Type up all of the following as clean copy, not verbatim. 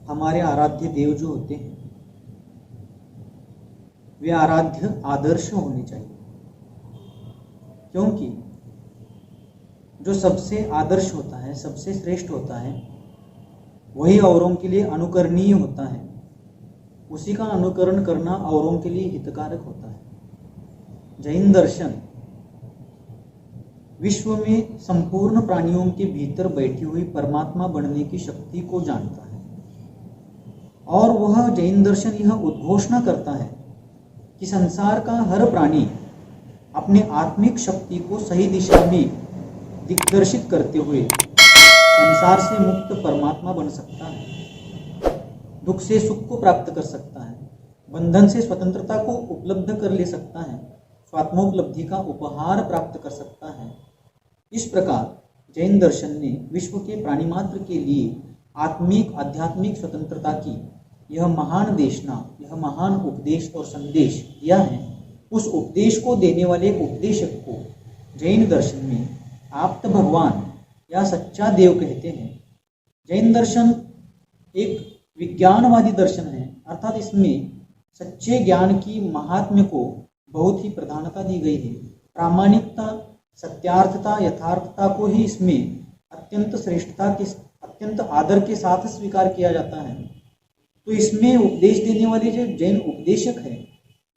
हमारे आराध्य देव जो होते हैं वे आराध्य आदर्श होने चाहिए, क्योंकि जो सबसे आदर्श होता है, सबसे श्रेष्ठ होता है, वही औरों के लिए अनुकरणीय होता है। उसी का अनुकरण करना औरों के लिए हितकारक होता है। जैन दर्शन विश्व में संपूर्ण प्राणियों के भीतर बैठी हुई परमात्मा बनने की शक्ति को जानता है, और वह जैन दर्शन यह उद्घोषणा करता है कि संसार का हर प्राणी अपने आत्मिक शक्ति को सही दिशा में दिग्दर्शित करते हुए संसार से मुक्त परमात्मा बन सकता है, दुख से सुख को प्राप्त कर सकता है, बंधन से स्वतंत्रता को उपलब्ध कर ले सकता है, स्वात्मोपलब्धि का उपहार प्राप्त कर सकता है। इस प्रकार जैन दर्शन ने विश्व के प्राणी मात्र के लिए आत्मिक आध्यात्मिक स्वतंत्रता की यह महान देशना, यह महान उपदेश और संदेश दिया है। उस उपदेश को देने वाले उपदेशक को जैन दर्शन में आप्त भगवान या सच्चा देव कहते हैं। जैन दर्शन एक विज्ञानवादी दर्शन है, अर्थात इसमें सच्चे ज्ञान की महात्म्य को बहुत ही प्रधानता दी गई है। प्रामाणिकता, सत्यार्थता, यथार्थता को ही इसमें अत्यंत श्रेष्ठता के, अत्यंत आदर के साथ स्वीकार किया जाता है। तो इसमें उपदेश देने वाले जो जैन उपदेशक है,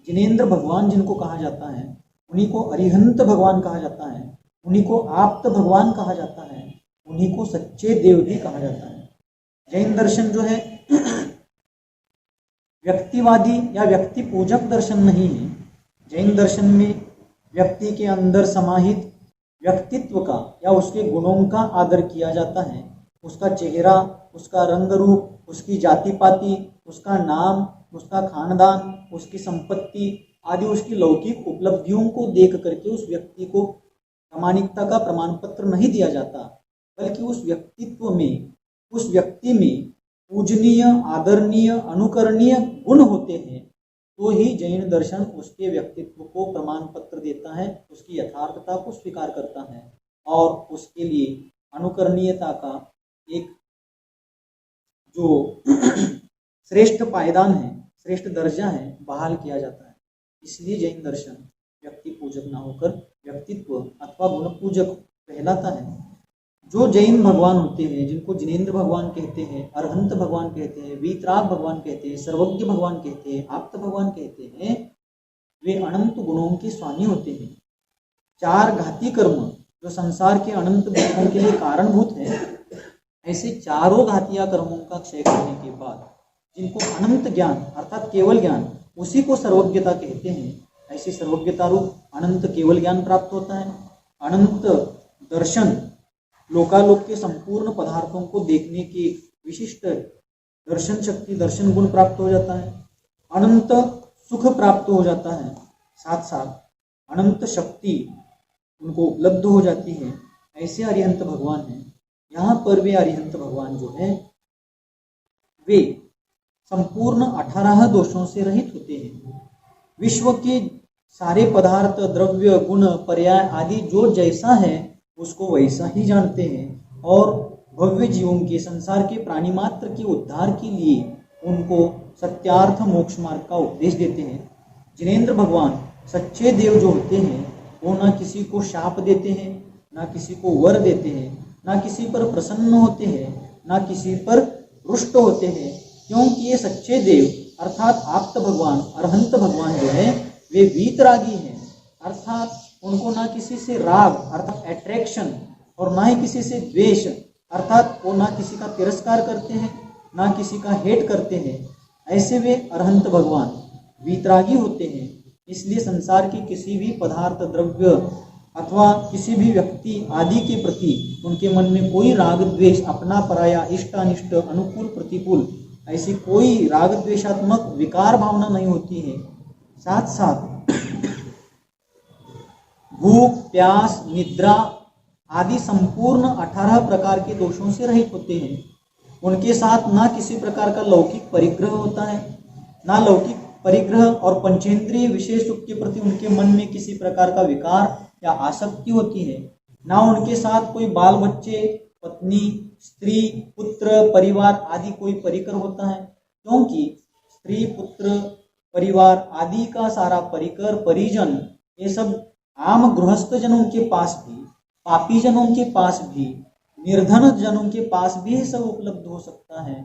जिनेंद्र भगवान जिनको कहा जाता है, उन्हीं को अरिहंत भगवान कहा जाता है, उन्हीं को आप्त भगवान कहा जाता है, उन्हीं को सच्चे देव भी कहा जाता है। जैन दर्शन जो है व्यक्तिवादी या व्यक्ति पूजक दर्शन नहीं है। जैन दर्शन में व्यक्ति के अंदर समाहित व्यक्तित्व का या उसके गुणों का आदर किया जाता है। उसका चेहरा, उसका रंग रूप, उसकी जाति पाति, उसका नाम, उसका खानदान, उसकी संपत्ति आदि उसकी लौकिक उपलब्धियों को देख करके उस व्यक्ति को प्रामाणिकता का प्रमाण पत्र नहीं दिया जाता, बल्कि उस व्यक्तित्व में, उस व्यक्ति में पूजनीय, आदरणीय, अनुकरणीय गुण होते हैं, तो ही जैन दर्शन उसके व्यक्तित्व को प्रमाण पत्र देता है, उसकी यथार्थता को स्वीकार करता है और उसके लिए अनुकरणीयता का एक जो श्रेष्ठ पायदान है, श्रेष्ठ दर्जा है, बहाल किया जाता है। इसलिए जैन दर्शन व्यक्ति पूजक ना होकर व्यक्तित्व अथवा गुण पूजक कहलाता है। जो जैन भगवान होते हैं, जिनको जिनेंद्र भगवान कहते हैं, अरहंत भगवान कहते हैं, वीतराग भगवान कहते हैं, सर्वज्ञ भगवान कहते हैं, आप्त भगवान कहते हैं, वे अनंत गुणों के स्वामी होते हैं। चार घाती कर्म जो संसार के अनंत दुखों के लिए कारणभूत है, ऐसे चारों घातिया कर्मों का क्षय करने के बाद जिनको अनंत ज्ञान अर्थात केवल ज्ञान, उसी को सर्वज्ञता कहते हैं। ऐसी सर्वज्ञता रूप अनंत केवल ज्ञान प्राप्त होता है। अनंत दर्शन, लोकालोक के संपूर्ण पदार्थों को देखने की विशिष्ट दर्शन शक्ति, दर्शन गुण प्राप्त हो जाता है। अनंत सुख प्राप्त हो जाता है, साथ साथ अनंत शक्ति उनको उपलब्ध हो जाती है। ऐसे अरिहंत भगवान हैं। यहाँ पर वे अरिहंत भगवान जो है वे संपूर्ण 18 दोषों से रहित होते हैं। विश्व के सारे पदार्थ, द्रव्य, गुण, पर्याय आदि जो जैसा है उसको वैसा ही जानते हैं और भव्य जीवों के, संसार के प्राणी मात्र के उद्धार के लिए उनको सत्यार्थ मोक्ष मार्ग का उपदेश देते हैं। जिनेंद्र भगवान सच्चे देव जो होते हैं वो ना किसी को शाप देते हैं, ना किसी को वर देते हैं, ना किसी पर प्रसन्न होते हैं, ना किसी पर रुष्ट होते हैं, क्योंकि ये सच्चे देव अर्थात आप्त भगवान, अरहंत भगवान जो है वे वीतरागी हैं। अर्थात उनको ना किसी से राग अर्थात अट्रैक्शन और ना ही किसी से द्वेष अर्थात वो ना किसी का तिरस्कार करते हैं, ना किसी का हेट करते हैं। ऐसे वे अरहंत भगवान वीतरागी होते हैं। इसलिए संसार की किसी भी पदार्थ, द्रव्य अथवा किसी भी व्यक्ति आदि के प्रति उनके मन में कोई राग द्वेष, अपना पराया, इष्ट अनिष्ट, अनुकूल प्रतिकूल, ऐसी कोई राग द्वेषात्मक विकार भावना नहीं होती है। साथ साथ भूख, प्यास, निद्रा आदि संपूर्ण 18 प्रकार के दोषों से रहित होते हैं। उनके साथ ना किसी प्रकार का लौकिक परिग्रह होता है, ना लौकिक परिग्रह और पंचेंद्रिय विषय सुख के प्रति उनके मन में किसी प्रकार का विकार या आसक्ति होती है। ना उनके साथ कोई बाल बच्चे, पत्नी, स्त्री पुत्र परिवार आदि कोई परिकर होता है, क्योंकि स्त्री पुत्र परिवार आदि का सारा परिकर परिजन ये सब आम गृहस्थ जनों के पास भी, पापी जनों के पास भी, निर्धन जनों के पास भी सब उपलब्ध हो सकता है।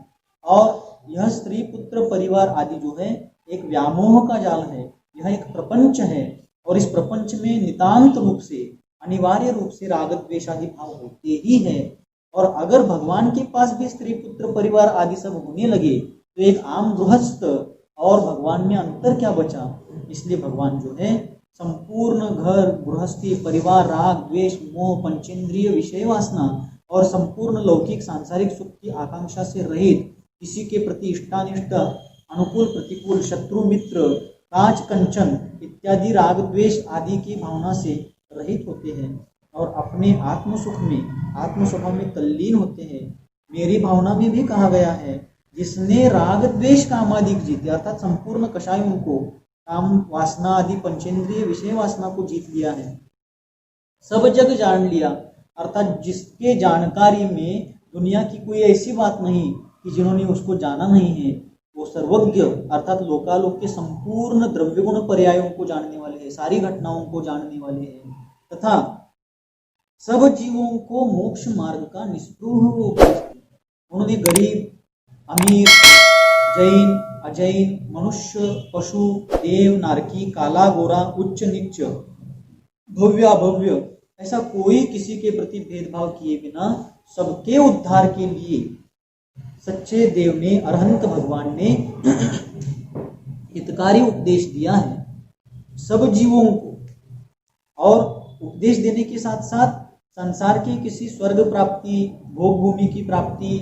और यह स्त्री पुत्र परिवार आदि जो है एक व्यामोह का जाल है, यह एक प्रपंच है, और इस प्रपंच में नितांत रूप से अनिवार्य रूप से राग द्वेष आदि भाव होते ही है। और अगर भगवान के पास भी स्त्री पुत्र परिवार आदि सब होने लगे तो एक आम गृहस्थ और भगवान में अंतर क्या बचा। इसलिए भगवान जो है संपूर्ण घर गृहस्थी परिवार राग द्वेष मोह पंचेंद्रिय विषय वासना और संपूर्ण लौकिक सांसारिक सुख की आकांक्षा से रहित, किसी के प्रति इष्टानिष्ट अनुकूल प्रतिकूल शत्रु मित्र काच कंचन इत्यादि राग द्वेष आदि की भावना से रहित होते हैं और अपने आत्म सुख में आत्म स्वभाव में तल्लीन होते हैं। मेरी भावना में भी कहा गया है, जिसने राग द्वेष कामादि जीते अर्थात संपूर्ण कषायों को काम वासना आदि पंचेंद्रिय विषय वासना को जीत लिया है, सब जग जान लिया, अर्थात जिसके जानकारी में दुनिया की कोई ऐसी बात नहीं कि जिन्होंने उसको जाना नहीं है, वो सर्वज्ञ अर्थात लोकालोक के संपूर्ण द्रव्य गुण पर्यायों को जानने वाले हैं, सारी घटनाओं को जानने वाले हैं, तथा सब जीवों को मोक्ष मार्ग का निस्पृह उपदेश दिया। उन्होंने गरीब अमीर जैन अजैन मनुष्य पशु देव नारकी काला गोरा उच्च नीच भव्य अभव्य ऐसा कोई किसी के प्रति भेदभाव किए बिना सबके उद्धार के लिए सच्चे देव ने अरहंत भगवान ने हितकारी उपदेश दिया है सब जीवों को। और उपदेश देने के साथ साथ संसार की किसी स्वर्ग प्राप्ति भोग भूमि की प्राप्ति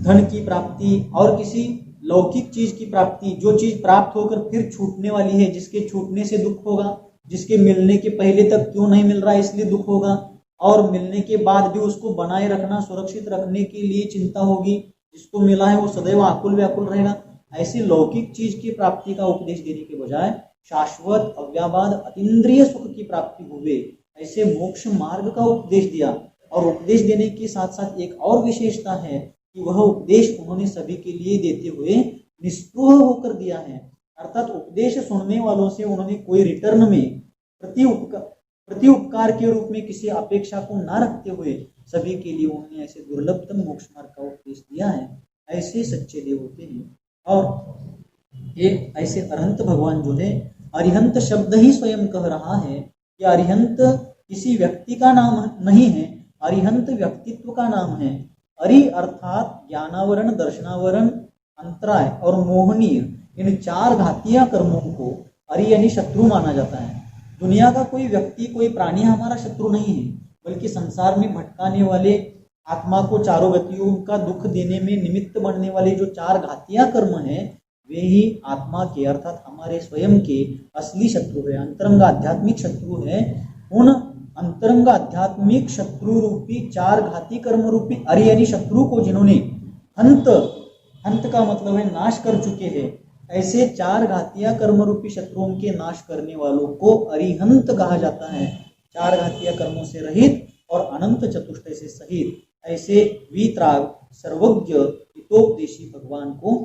धन की प्राप्ति और किसी लौकिक चीज की प्राप्ति, जो चीज प्राप्त होकर फिर छूटने वाली है, जिसके छूटने से दुख होगा, जिसके मिलने के पहले तक क्यों नहीं मिल रहा है इसलिए दुख होगा, और मिलने के बाद भी उसको बनाए रखना सुरक्षित रखने के लिए चिंता होगी, जिसको मिला है वो सदैव आकुल व्याकुल रहेगा। ऐसी लौकिक चीज की प्राप्ति का उपदेश देने के बजाय शाश्वत अव्याबाद अतीन्द्रिय सुख की प्राप्ति हुए ऐसे मोक्ष मार्ग का उपदेश दिया। और उपदेश देने के साथ साथ एक और विशेषता है कि वह उपदेश उन्होंने सभी के लिए देते हुए निस्पृह होकर दिया है, अर्थात उपदेश सुनने वालों से उन्होंने कोई रिटर्न में प्रति उपकार के रूप में किसी अपेक्षा को न रखते हुए सभी के लिए उन्होंने ऐसे दुर्लभतम मोक्ष मार्ग का उपदेश दिया है। ऐसे सच्चे देव होते हैं। और ये ऐसे अरिहंत भगवान जो है, अरिहंत शब्द ही स्वयं कह रहा है कि अरिहंत किसी व्यक्ति का नाम नहीं है, अरिहंत व्यक्तित्व का नाम है। अरि अर्थात ज्ञानावरण दर्शनावरण अंतराय और मोहनीय, इन चार घातीय कर्मों को अरि यानी शत्रु माना जाता है। दुनिया का कोई व्यक्ति कोई प्राणी हमारा शत्रु नहीं है, बल्कि संसार में भटकाने वाले आत्मा को चारों गतियों का दुख देने में निमित्त बनने वाले जो चार घातीय कर्म हैं वे ही आत्मा के अर्थात हमारे स्वयं के असली शत्रु है, अंतरंग आध्यात्मिक शत्रु है। उन अंतरंग आध्यात्मिक शत्रु रूपी चार घाती कर्म रूपी अरि यानी शत्रु को जिन्होंने हंत का मतलब है नाश कर चुके हैं, ऐसे चार घातीय कर्म रूपी शत्रुओं के नाश करने वालों को अरिहंत कहा जाता है। चार घातीय कर्मों से रहित और अनंत चतुष्टय से सहित ऐसे वीतराग सर्वज्ञ हितोपदेशी भगवान को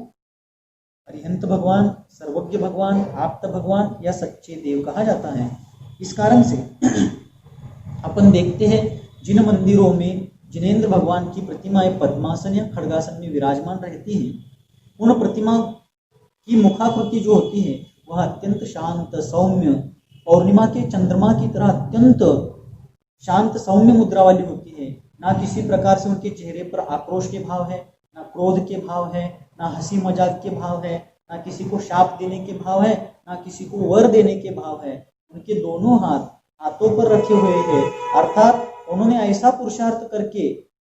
अरिहंत भगवान, सर्वज्ञ भगवान, आप्त भगवान या सच्चे देव कहा जाता है। इस कारण से अपन देखते हैं जिन मंदिरों में जिनेंद्र भगवान की प्रतिमाएं पद्मासन या खड्गासन में विराजमान रहती हैं, उन प्रतिमा की मुखाकृति जो होती है वह अत्यंत शांत सौम्य, पौर्णिमा के चंद्रमा की तरह अत्यंत शांत सौम्य मुद्रा वाली होती है। ना किसी प्रकार से उनके चेहरे पर आक्रोश के भाव है, ना क्रोध के भाव है, ना हंसी मजाक के भाव है, ना किसी को शाप देने के भाव है, ना किसी को वर देने के भाव है। उनके दोनों हाथों पर रखे हुए हैं, अर्थात उन्होंने ऐसा पुरुषार्थ करके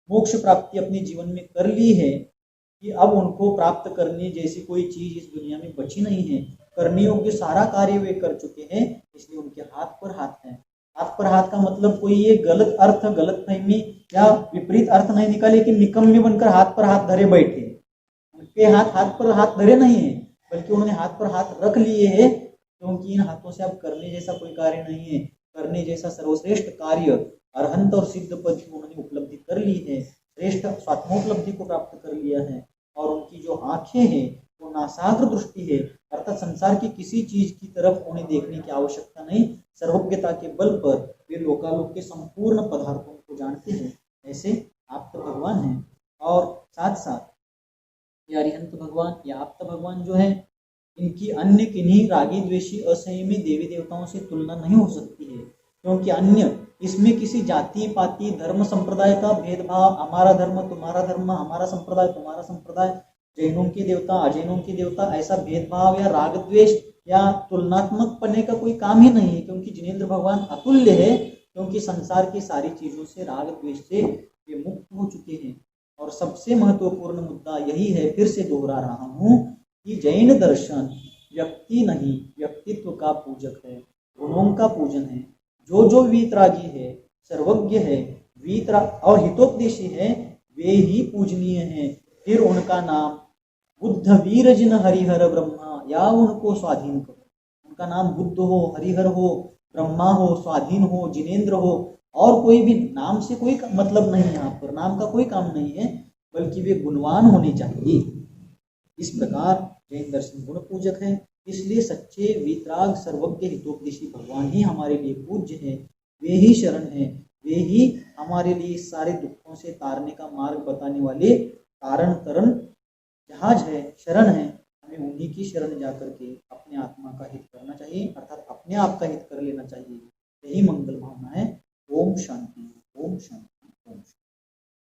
मोक्ष प्राप्ति अपने जीवन में कर ली है कि अब उनको प्राप्त करने जैसी कोई चीज इस दुनिया में बची नहीं है। करने योग्य सारा कार्य वे कर चुके हैं, इसलिए उनके हाथ पर हाथ है। हाथ पर हाथ का मतलब कोई ये गलत अर्थ गलत फहमी या विपरीत अर्थ नहीं निकाले कि निकम्मे बनकर हाथ पर हाथ धरे बैठे। उनके हाथ पर हाथ धरे नहीं है, बल्कि उन्होंने हाथ पर हाथ रख लिए हैं, क्योंकि इन हाथों से अब करने जैसा कोई कार्य नहीं है। करने जैसा सर्वश्रेष्ठ कार्य अरहंत और सिद्ध पद की उन्होंने उपलब्धि कर ली है। श्रेष्ठ स्वात्मोपलब्धि को प्राप्त कर लिया है और उनकी जो आंखें हैं वो नासाग्र दृष्टि है, अर्थात संसार की किसी चीज की तरफ उन्हें देखने की आवश्यकता नहीं, सर्वज्ञता के बल पर वे लोकालोक के संपूर्ण पदार्थों को जानते हैं, ऐसे आप्त भगवान हैं। और साथ साथ ये अरिहंत भगवान या आप्त भगवान जो है, इनकी अन्य किन्हीं रागी द्वेषी असंयमी देवी देवताओं से तुलना नहीं हो सकती है, क्योंकि अन्य इसमें किसी जाति पाति धर्म संप्रदाय का भेदभाव, हमारा धर्म तुम्हारा धर्म, हमारा संप्रदाय तुम्हारा संप्रदाय, जैनों के देवता अजैनों के देवता, ऐसा भेदभाव या राग द्वेष या तुलनात्मक पने का कोई काम ही नहीं है, क्योंकि जिनेंद्र भगवान अतुल्य है, क्योंकि संसार की सारी चीजों से राग द्वेष से वे मुक्त हो चुके हैं। और सबसे महत्वपूर्ण मुद्दा यही है, फिर से दोहरा रहा हूं, कि जैन दर्शन व्यक्ति नहीं व्यक्तित्व का पूजक है, गुणों का पूजन है। जो वीतरागी है, सर्वज्ञ है, वीतरा और हितोपदेशी है, वे ही पूजनीय हैं। फिर उनका नाम बुद्ध वीर जिन हरिहर ब्रह्मा, या उनको स्वाधीन करो। उनका नाम बुद्ध हो, हरिहर हो, ब्रह्मा हो, स्वाधीन हो, जिनेंद्र हो, और कोई भी नाम से कोई मतलब नहीं है, यहाँ पर नाम का कोई काम नहीं है, बल्कि वे गुणवान होने चाहिए। इस प्रकार जैन दर्शन गुण पूजक है, इसलिए सच्चे वीतराग सर्वज्ञ हितोपदेशी भगवान ही हमारे लिए पूज्य है, वे ही शरण है, वे ही हमारे लिए सारे दुखों से तारने का मार्ग बताने वाले कारण करण जहाज है, शरण है। हमें उन्हीं की शरण जाकर के अपने आत्मा का हित करना चाहिए, अर्थात अपने आप का हित कर लेना चाहिए। यही मंगल भावना है। ओम शांति।